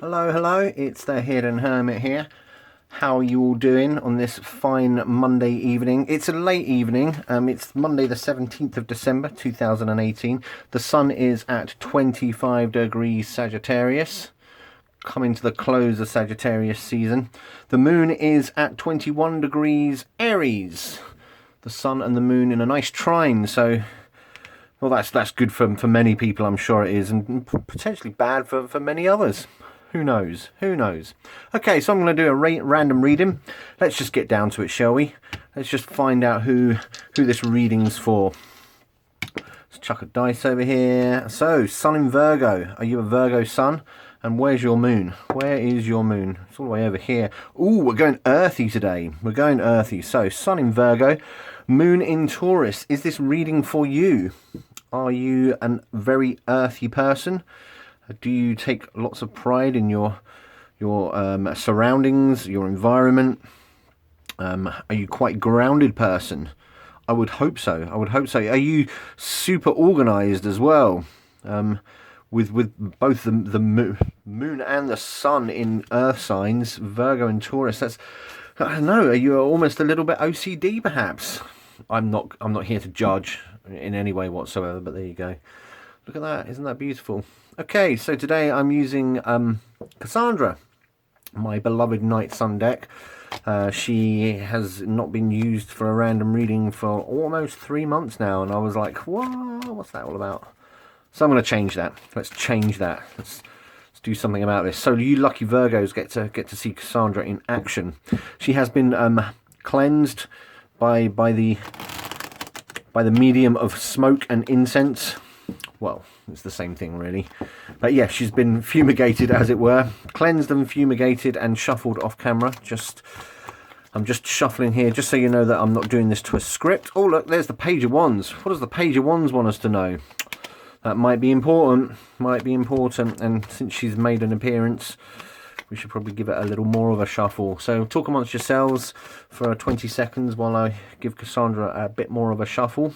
Hello, hello, it's the Hidden Hermit here. How are you all doing on this fine Monday evening? It's a late evening, it's Monday the 17th of December 2018. The sun is at 25 degrees Sagittarius, coming to the close of Sagittarius season. The moon is at 21 degrees Aries. The sun and the moon in a nice trine, so well, that's good for many people, I'm sure it is, and potentially bad for many others. Who knows? Who knows? Okay, so I'm going to do a random reading. Let's just get down to it, shall we? Let's just find out who this reading's for. Let's chuck a dice over here. So, sun in Virgo. Are you a Virgo sun? And where's your moon? Where is your moon? It's all the way over here. Ooh, we're going earthy today. We're going earthy. So, sun in Virgo, moon in Taurus. Is this reading for you? Are you a very earthy person? Do you take lots of pride in your surroundings, your environment? Are you quite grounded person? I would hope so. I would hope so. Are you super organized as well? With both the moon and the sun in earth signs, Virgo and Taurus. That's, I don't know. Are you almost a little bit OCD perhaps? I'm not here to judge in any way whatsoever. But there you go. Look at that. Isn't that beautiful? Okay, so today I'm using Cassandra, my beloved Night Sun deck. She has not been used for a random reading for almost 3 months now, and I was like, what's that all about? So I'm going to change that. Let's change that. Let's do something about this. So you lucky Virgos get to see Cassandra in action. She has been cleansed by the medium of smoke and incense. Well, it's the same thing really, but yeah, she's been fumigated, as it were, cleansed and fumigated and shuffled off camera. I'm just shuffling here just so you know that I'm not doing this to a script. Oh look, there's the Page of Wands. What does the Page of Wands want us to know? That might be important, and since she's made an appearance, we should probably give it a little more of a shuffle. So talk amongst yourselves for 20 seconds while I give Cassandra a bit more of a shuffle.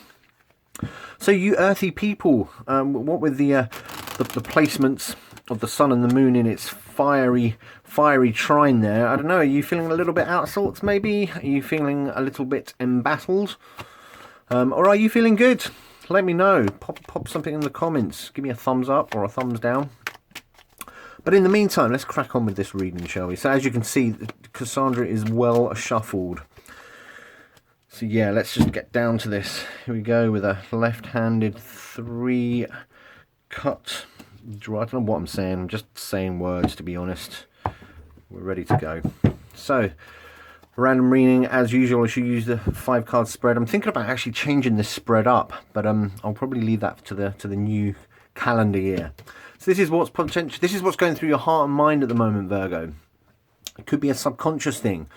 So you earthy people, what with the placements of the sun and the moon in its fiery trine there, I don't know, are you feeling a little bit out of sorts maybe? Are you feeling a little bit embattled? Or are you feeling good? Let me know. Pop something in the comments. Give me a thumbs up or a thumbs down. But in the meantime, let's crack on with this reading, shall we? So as you can see, Cassandra is well shuffled. So yeah, let's just get down to this. Here we go with a left-handed 3-cut draw. I don't know what I'm saying. I'm just saying words, to be honest. We're ready to go. So, random reading as usual. I should use the 5-card spread. I'm thinking about actually changing this spread up, but I'll probably leave that to the new calendar year. So this is what's potential. This is what's going through your heart and mind at the moment, Virgo. It could be a subconscious thing.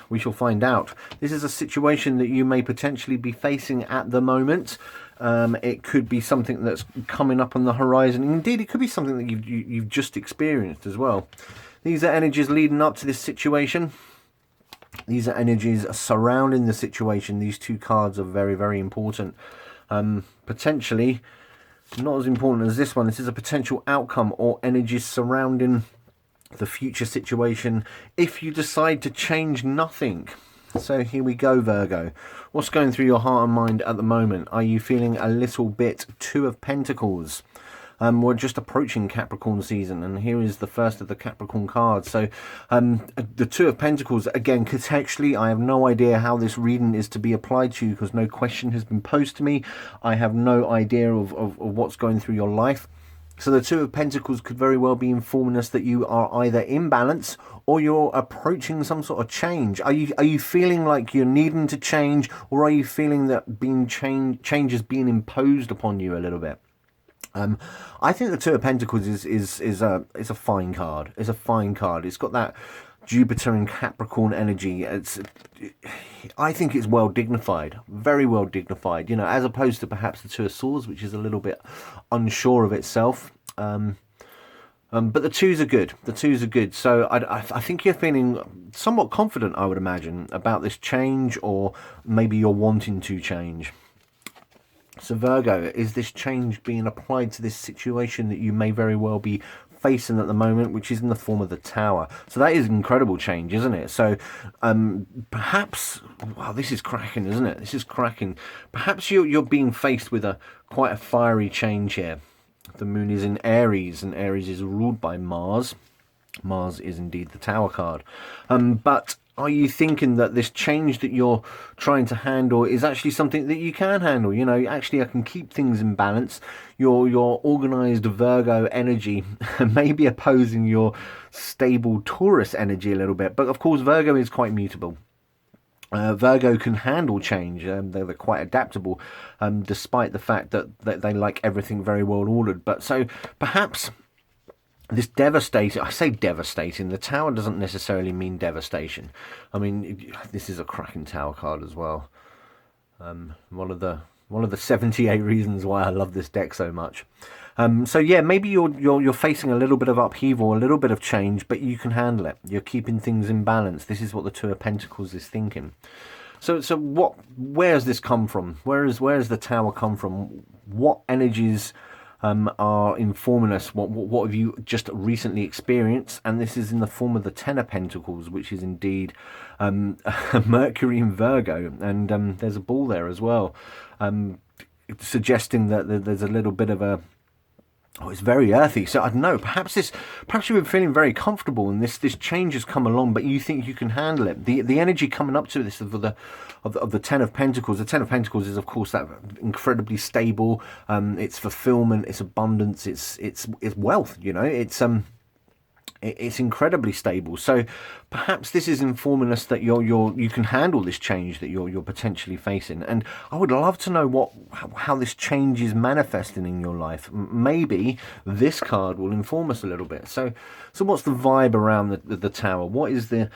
We shall find out. This is a situation that you may potentially be facing at the moment. It could be something that's coming up on the horizon. Indeed, it could be something that you've just experienced as well. These are energies leading up to this situation. These are energies surrounding the situation. These 2 cards are very, very important. Potentially, not as important as this one. This is a potential outcome or energies surrounding the future situation if you decide to change nothing. So here we go, Virgo. What's going through your heart and mind at the moment? Are you feeling a little bit 2 of Pentacles? We're just approaching Capricorn season, and here is the first of the Capricorn cards. So the 2 of Pentacles, again, contextually, I have no idea how this reading is to be applied to you because no question has been posed to me. I have no idea of what's going through your life. So the 2 of Pentacles could very well be informing us that you are either in balance or you're approaching some sort of change. Are you feeling like you're needing to change, or are you feeling that change is being imposed upon you a little bit? I think the 2 of Pentacles is a fine card. It's a fine card. It's got that Jupiter and Capricorn energy. I think it's well dignified, very well dignified, you know, as opposed to perhaps the 2 of Swords, which is a little bit unsure of itself. But the 2s are good. The 2s are good. So I think you're feeling somewhat confident, I would imagine, about this change, or maybe you're wanting to change. So Virgo, is this change being applied to this situation that you may very well be facing at the moment, which is in the form of the Tower. So that is an incredible change, isn't it? So perhaps, wow, this is cracking, isn't it? This is cracking. Perhaps you're being faced with quite a fiery change here. The moon is in Aries, and Aries is ruled by Mars. Mars is indeed the Tower card. But are you thinking that this change that you're trying to handle is actually something that you can handle? You know, actually I can keep things in balance. Your organized Virgo energy may be opposing your stable Taurus energy a little bit. But of course, Virgo is quite mutable. Virgo can handle change. They're quite adaptable, despite the fact that they like everything very well ordered. But so perhaps this devastating, I say devastating, the Tower doesn't necessarily mean devastation. I mean, this is a cracking Tower card as well. One of the 78 reasons why I love this deck so much. So yeah, maybe you're facing a little bit of upheaval, a little bit of change, but you can handle it. You're keeping things in balance. This is what the Two of Pentacles is thinking. So where's this come from? Where's the Tower come from? What energies are informing us? What have you just recently experienced? And this is in the form of the Ten of Pentacles, which is indeed Mercury in Virgo, and there's a ball there as well, suggesting that there's a little bit of a, oh, it's very earthy. So I don't know, perhaps you've been feeling very comfortable and this change has come along, but you think you can handle it. The energy coming up to this of the Ten of Pentacles. The Ten of Pentacles is, of course, that incredibly stable. It's fulfillment, it's abundance, it's wealth. You know, it's incredibly stable. So perhaps this is informing us that you can handle this change that you're potentially facing. And I would love to know how this change is manifesting in your life. Maybe this card will inform us a little bit. So what's the vibe around the Tower? What is the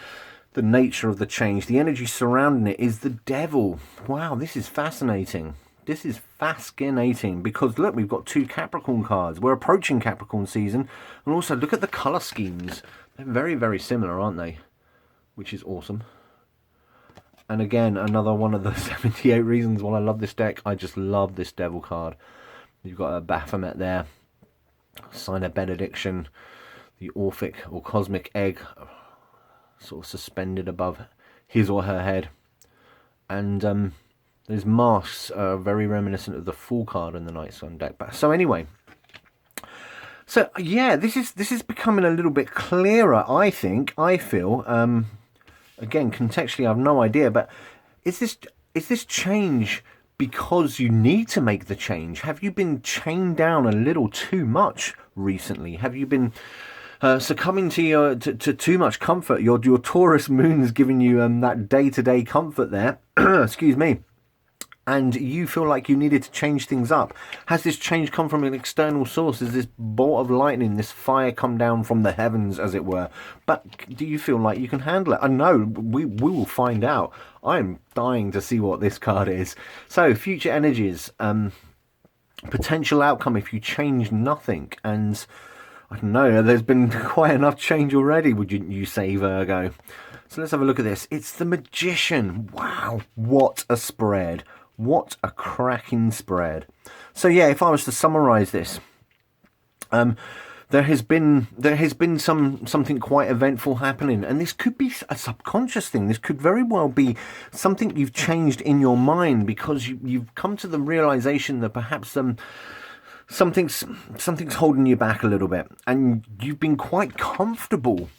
nature of the change? The energy surrounding it is the Devil. Wow, this is fascinating. This is fascinating because look, we've got two Capricorn cards. We're approaching Capricorn season, and also look at the color schemes. They're very, very similar, aren't they? Which is awesome. And again, another one of the 78 reasons why I love this deck. I just love this Devil card. You've got a Baphomet there, sign of benediction, the Orphic or cosmic egg sort of suspended above his or her head, and those masks are very reminiscent of the Fool card in the Night Sun deck. But so anyway, so yeah, this is becoming a little bit clearer. I feel. Again, contextually, I have no idea. But is this change because you need to make the change? Have you been chained down a little too much recently? Have you been succumbing to too much comfort? Your Taurus moon is giving you that day-to-day comfort there. Excuse me. And you feel like you needed to change things up. Has this change come from an external source? Is this bolt of lightning, this fire come down from the heavens, as it were? But do you feel like you can handle it? I know, we will find out. I'm dying to see what this card is. So, future energies, potential outcome if you change nothing. And I don't know, there's been quite enough change already, would you say, Virgo? So let's have a look at this. It's the Magician. Wow, what a spread. What a cracking spread. So yeah, if I was to summarize this, there has been something quite eventful happening, and this could be a subconscious thing. This could very well be something you've changed in your mind because you've come to the realization that perhaps something's holding you back a little bit, and you've been quite comfortable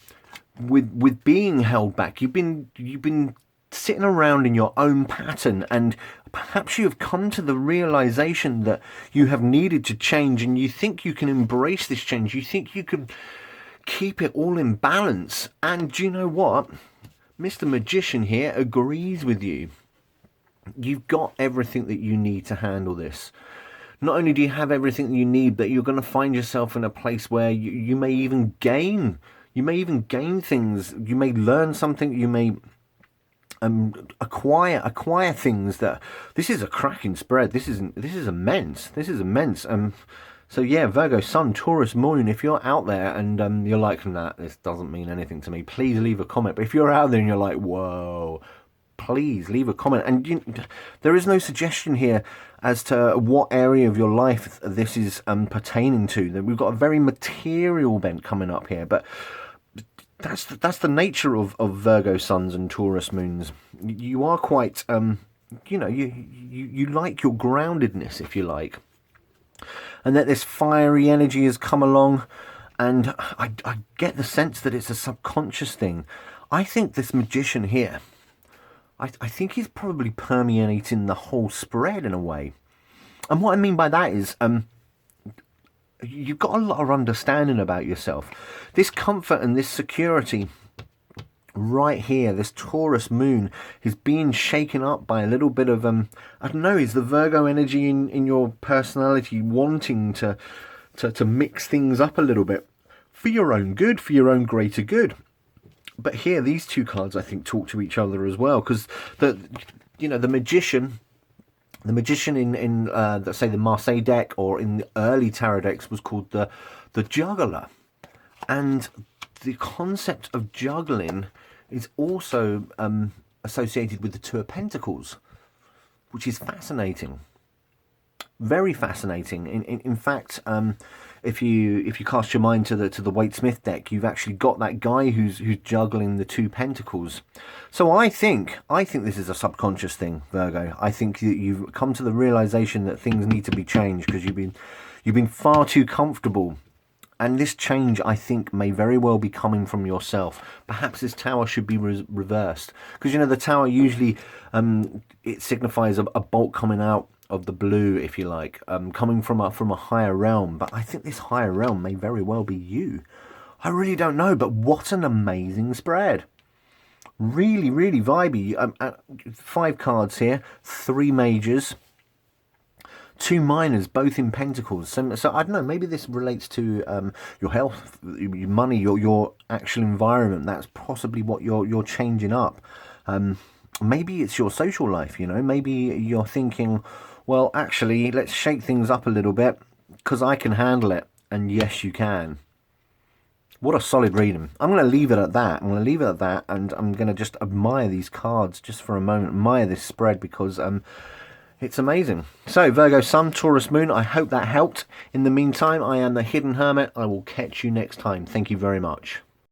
with being held back. You've been sitting around in your own pattern, and perhaps you have come to the realization that you have needed to change, and you think you can embrace this change. You think you can keep it all in balance. And do you know what? Mr. Magician here agrees with you. You've got everything that you need to handle this. Not only do you have everything that you need, but you're going to find yourself in a place where you may even gain. You may even gain things. You may learn something. You may acquire things. That this is a cracking spread. This is immense. This is immense. So yeah, Virgo Sun, Taurus Moon. If you're out there and you're like, nah, this doesn't mean anything to me, please leave a comment. But if you're out there and you're like, whoa, please leave a comment. And there is no suggestion here as to what area of your life this is pertaining to. That we've got a very material bent coming up here, but that's the nature of Virgo suns and Taurus moons. You are quite you like your groundedness, if you like, and that this fiery energy has come along. And I get the sense that it's a subconscious thing. I think this magician here, I think he's probably permeating the whole spread in a way. And what I mean by that is, you've got a lot of understanding about yourself. This comfort and this security right here, this Taurus moon, is being shaken up by a little bit of, I don't know, is the Virgo energy in your personality wanting to mix things up a little bit for your own good, for your own greater good. But here, these two cards, I think, talk to each other as well, because the magician in let's say the Marseille deck, or in the early tarot decks, was called the juggler, and the concept of juggling is also associated with the Two of Pentacles, which is fascinating. Very fascinating. In fact, if you cast your mind to the Waite Smith deck, you've actually got that guy who's juggling the Two Pentacles. So I think this is a subconscious thing, Virgo. I think that you've come to the realization that things need to be changed, because you've been far too comfortable. And this change, I think, may very well be coming from yourself. Perhaps this tower should be reversed, because the tower usually it signifies a bolt coming out of the blue, if you like, coming from a higher realm. But I think this higher realm may very well be you. I really don't know, but what an amazing spread. Really, really vibey. 5 cards here, 3 majors, 2 minors, both in pentacles. So I don't know, maybe this relates to your health, your money, your actual environment. That's possibly what you're changing up. Maybe it's your social life, maybe you're thinking, well, actually, let's shake things up a little bit, because I can handle it. And yes, you can. What a solid reading. I'm going to leave it at that. And I'm going to just admire these cards just for a moment. Admire this spread, because it's amazing. So, Virgo Sun, Taurus Moon, I hope that helped. In the meantime, I am the Hidden Hermit. I will catch you next time. Thank you very much.